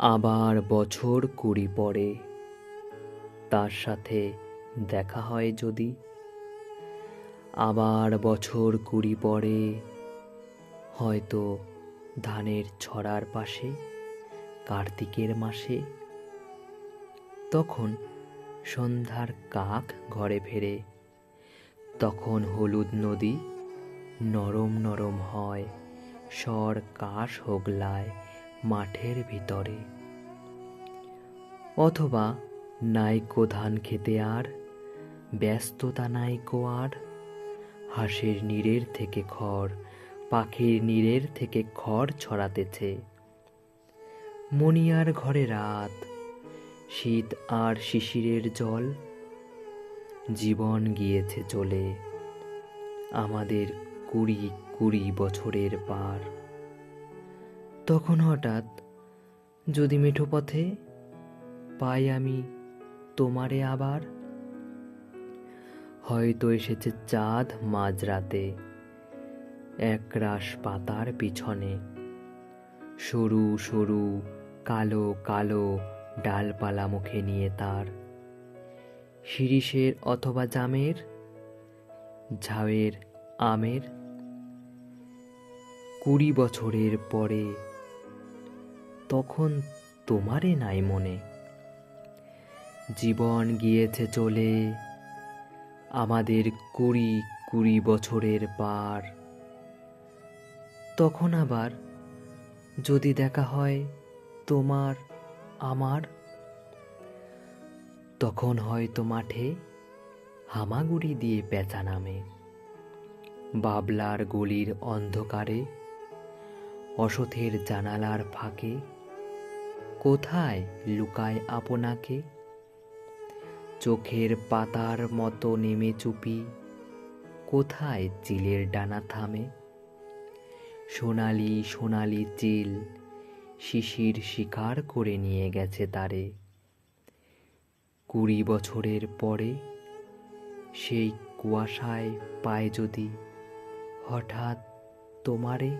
আবার বছর 20 পরে তার সাথে দেখা হয় যদি, আবার বছর 20 পরে হয়তো ধানের ছড়ার পাশে কার্তিকের মাসে, তখন সন্ধ্যার কাক ঘরে ফেরে, তখন হলুদ নদী নরম নরম হয়, স্বর কাশ হোগলায় মাঠের ভিতরে। অথবা নাইকো ধান খেতে আর ব্যস্ততা নাইকো আর, হাঁসের নীড়ের থেকে খড়, পাখির নীড়ের থেকে খড় ছড়াতেছে। মণিয়ার ঘরে রাত, শীত আর শিশিরের জল, জীবন গিয়েছে চলে আমাদের 20 বছরের পার। তখন হঠাৎ যদি মেঠো পথে পাই আমি তোমারে আবার, হয়তো এসেছে চাঁদ মাঝরাতে একরাশ পাতার পিছনে, সরু সরু কালো কালো ডালপালা মুখে নিয়ে তার, শিরিষের অথবা জামের, ঝাউয়ের আমের। 20 বছরের পরে তখন তোমারে নাই মনে, জীবন গিয়েছে চলে আমাদের 20 বছরের পার। তখন আবার যদি দেখা হয় তোমার আমার, তখন হয়তো মাঠে হামাগুড়ি দিয়ে পেঁচা নামে, বাবলার গলির অন্ধকারে, অসথের জানালার ফাঁকে কোথায় লুকায় আপনাকে, চোখের পাতার মতো নেমে চুপি কোথায় চিলের ডানা থামে, সোনালি সোনালি চিল শিশির শিকার করে নিয়ে গেছে তারে। 20 বছরের পরে সেই কুয়াশায় পায় যদি হঠাৎ তোমারে।